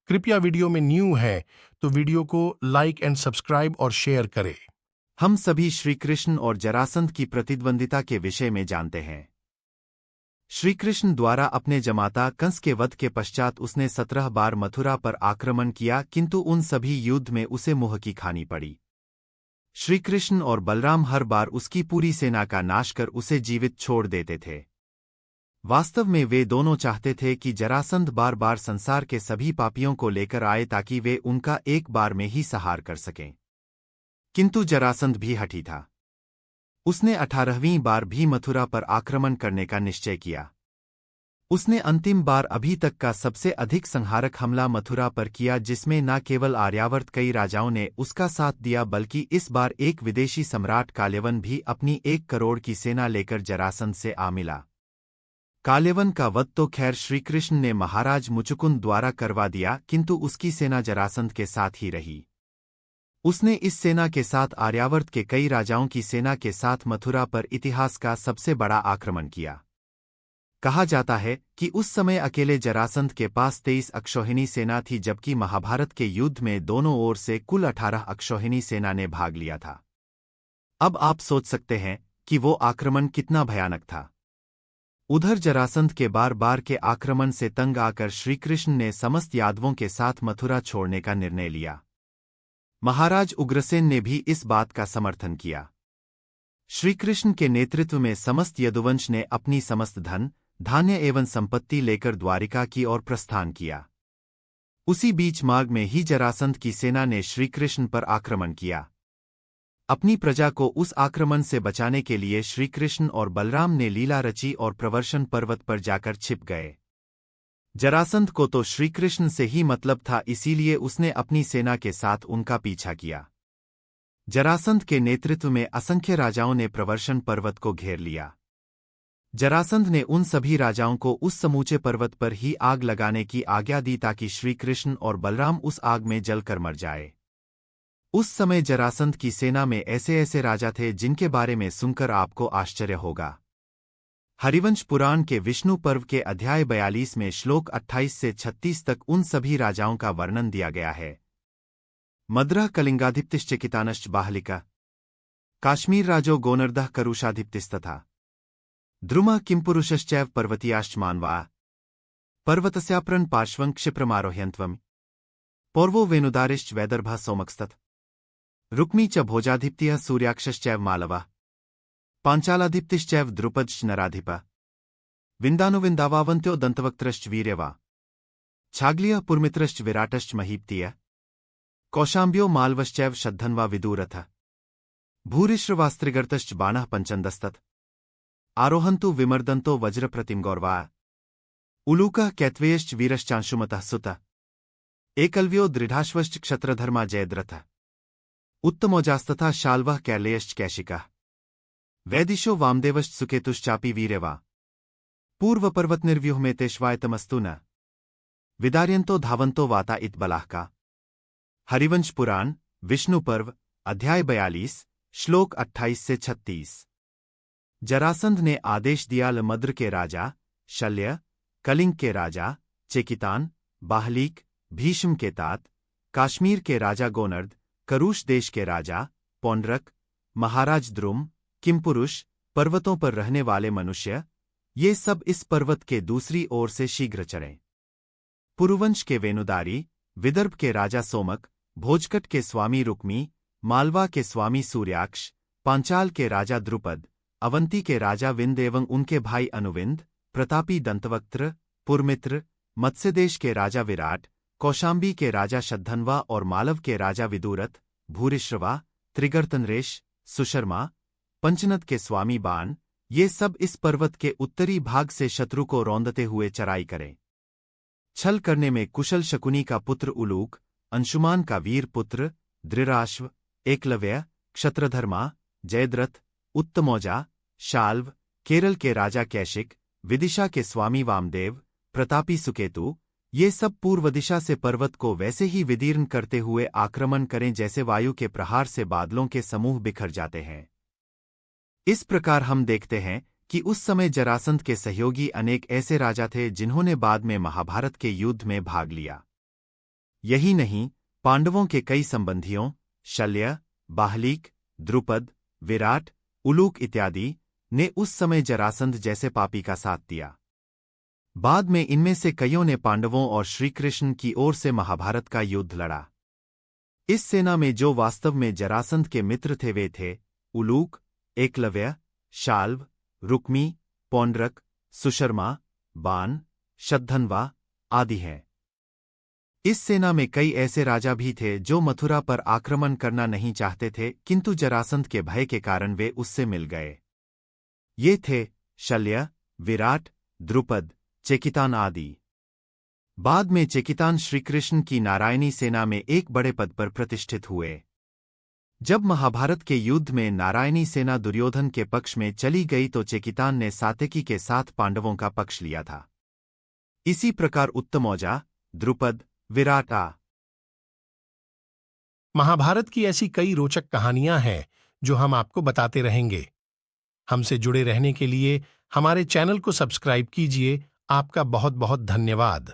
कृपया वीडियो में न्यू है तो वीडियो को लाइक एंड सब्सक्राइब और शेयर करें। हम सभी श्री कृष्ण और जरासंध की प्रतिद्वंदिता के विषय में जानते हैं। श्री कृष्ण द्वारा अपने जमाता कंस के वध के पश्चात उसने 17 बार मथुरा पर आक्रमण किया, किंतु उन सभी युद्ध में उसे मुंह की खानी पड़ी। श्री कृष्ण और बलराम हर बार उसकी पूरी सेना का नाश कर उसे जीवित छोड़ देते थे। वास्तव में वे दोनों चाहते थे कि जरासंध बार बार संसार के सभी पापियों को लेकर आए ताकि वे उनका एक बार में ही संहार कर सकें। किंतु जरासंध भी हठी था। उसने 18वीं बार भी मथुरा पर आक्रमण करने का निश्चय किया। उसने अंतिम बार अभी तक का सबसे अधिक संहारक हमला मथुरा पर किया, जिसमें न केवल आर्यावर्त कई राजाओं ने उसका साथ दिया बल्कि इस बार एक विदेशी सम्राट काल्यवन भी अपनी 1 करोड़ की सेना लेकर जरासंध से आ मिला। काल्यवन का वध तो खैर श्रीकृष्ण ने महाराज मुचुकुंद द्वारा करवा दिया, किंतु उसकी सेना जरासंध के साथ ही रही। उसने इस सेना के साथ आर्यावर्त के कई राजाओं की सेना के साथ मथुरा पर इतिहास का सबसे बड़ा आक्रमण किया। कहा जाता है कि उस समय अकेले जरासंध के पास 23 अक्षौहिणी सेना थी, जबकि महाभारत के युद्ध में दोनों ओर से कुल 18 अक्षौहिणी सेना ने भाग लिया था। अब आप सोच सकते हैं कि वो आक्रमण कितना भयानक था। उधर जरासंध के बार बार के आक्रमण से तंग आकर श्रीकृष्ण ने समस्त यादवों के साथ मथुरा छोड़ने का निर्णय लिया। महाराज उग्रसेन ने भी इस बात का समर्थन किया। श्रीकृष्ण के नेतृत्व में समस्त यदुवंश ने अपनी समस्त धन धान्य एवं संपत्ति लेकर द्वारिका की ओर प्रस्थान किया। उसी बीच मार्ग में ही जरासंध की सेना ने श्रीकृष्ण पर आक्रमण किया। अपनी प्रजा को उस आक्रमण से बचाने के लिए श्रीकृष्ण और बलराम ने लीला रची और प्रवर्षण पर्वत पर जाकर छिप गए। जरासंध को तो श्रीकृष्ण से ही मतलब था, इसीलिए उसने अपनी सेना के साथ उनका पीछा किया। जरासंध के नेतृत्व में असंख्य राजाओं ने प्रवर्षण पर्वत को घेर लिया। जरासंध ने उन सभी राजाओं को उस समूचे पर्वत पर ही आग लगाने की आज्ञा दी ताकि श्रीकृष्ण और बलराम उस आग में जलकर मर जाए। उस समय जरासंध की सेना में ऐसे ऐसे राजा थे जिनके बारे में सुनकर आपको आश्चर्य होगा। हरिवंश पुराण के विष्णु पर्व के अध्याय 42 में श्लोक 28 से 36 तक उन सभी राजाओं का वर्णन दिया गया है। मद्रः कलिंगाधिपतिश्च कितानश्च बाहलिका, काश्मीर राजो गोनर्दः करुषाधिपतिस्तथा, द्रुमः किंपुरुषश्चैव पर्वतीयाश्च मानवा, पर्वतस्याप्रन् पार्श्वं क्षिप्रमारोह्यन्त्वम्, पौर्वो वेनुदारिश्च वैदर्भः सोमकस्तत्, रुक्मी च भोजाधिपतिः सूर्याक्षश्चैव मालवः, पांचालाधिपतिश्चैव द्रुपदश्च नराधिपः, विन्दानुविन्दावावन्त्यो दन्तवक्त्रश्च वीर्यवा, छाग्लियः पुरमित्रश्च विराटश्च महीपतियः, कौशाम्ब्यो मालवश्चैव शद्धन्वा विदूरथः, भूरिश्रवास्त्रिगर्तश्च बाणः पंचन्दस्तत्, आरोहन्तु विमर्दन्तो वज्रप्रतिमगौरवा, उलूकः कैत्वेयश्च वीरश्चांशुमतः सुतः, एकलव्यो दृढाश्वश्च क्षत्रधर्मा जयद्रथः, उत्तमोजास्तथा शाल्वः कैलेयश्च कैशिकः, वैदिशो वामदेवश्च सुकेतुश्चापि वीर्यवा, पूर्वपर्वतनिर्व्यूहमेतेष्वायतमस्तु न, विदार्यन्तो धावन्तो वाता इत बलाहका। हरिवंश पुराण विष्णु पर्व अध्याय 42 श्लोक 28 से 36। जरासंध ने आदेश दिया मद्र के राजा शल्य, कलिंग के राजा चेकितान, बाहलीक, भीष्म के तात, काश्मीर के राजा गोनर्द, करुष देश के राजा पौंड्रक, महाराज द्रुम, किमपुरुष, पर्वतों पर रहने वाले मनुष्य, ये सब इस पर्वत के दूसरी ओर से शीघ्र चढ़ें। पुरुवंश के वेनुदारी, विदर्भ के राजा सोमक, भोजकट के स्वामी रुक्मी, मालवा के स्वामी सूर्याक्ष, पांचाल के राजा द्रुपद, अवंती के राजा विंद एवं उनके भाई अनुविंद, प्रतापी दंतवक्त्र, पुरमित्र, मत्स्यदेश के राजा विराट, कौशाम्बी के राजा शद्धन्वा और मालव के राजा विदूरथ, भूरिश्रवा, त्रिगर्तनरेश, सुशर्मा, पंचनद के स्वामी बाण, ये सब इस पर्वत के उत्तरी भाग से शत्रु को रौंदते हुए चराई करें। छल करने में कुशल शकुनी का पुत्र उलूक, अंशुमान का वीर पुत्र दृढ़ाश्व, एकलव्य, क्षत्रधर्मा, जयद्रथ, उत्तमौजा, शाल्व, केरल के राजा कैशिक, विदिशा के स्वामी वामदेव, प्रतापी सुकेतु, ये सब पूर्व दिशा से पर्वत को वैसे ही विदीर्ण करते हुए आक्रमण करें जैसे वायु के प्रहार से बादलों के समूह बिखर जाते हैं। इस प्रकार हम देखते हैं कि उस समय जरासंध के सहयोगी अनेक ऐसे राजा थे जिन्होंने बाद में महाभारत के युद्ध में भाग लिया। यही नहीं, पांडवों के कई संबंधियों शल्य, बाहलिक, द्रुपद, विराट, उलूक इत्यादि ने उस समय जरासंध जैसे पापी का साथ दिया। बाद में इनमें से कईयों ने पांडवों और श्रीकृष्ण की ओर से महाभारत का युद्ध लड़ा। इस सेना में जो वास्तव में जरासंध के मित्र थे वे थे उलूक, एकलव्य, शाल्व, रुक्मी, पौंड्रक, सुशर्मा, बाण, शतधन्वा आदि हैं। इस सेना में कई ऐसे राजा भी थे जो मथुरा पर आक्रमण करना नहीं चाहते थे, किंतु जरासंध के भय के कारण वे उससे मिल गए। ये थे शल्य, विराट, द्रुपद, चेकितान आदि। बाद में चेकितान श्रीकृष्ण की नारायणी सेना में एक बड़े पद पर प्रतिष्ठित हुए। जब महाभारत के युद्ध में नारायणी सेना दुर्योधन के पक्ष में चली गई तो चेकितान ने सात्यकी के साथ पांडवों का पक्ष लिया था। इसी प्रकार उत्तमौजा, द्रुपद, विराट आ। महाभारत की ऐसी कई रोचक कहानियां हैं जो हम आपको बताते रहेंगे। हमसे जुड़े रहने के लिए हमारे चैनल को सब्सक्राइब कीजिए। आपका बहुत बहुत धन्यवाद।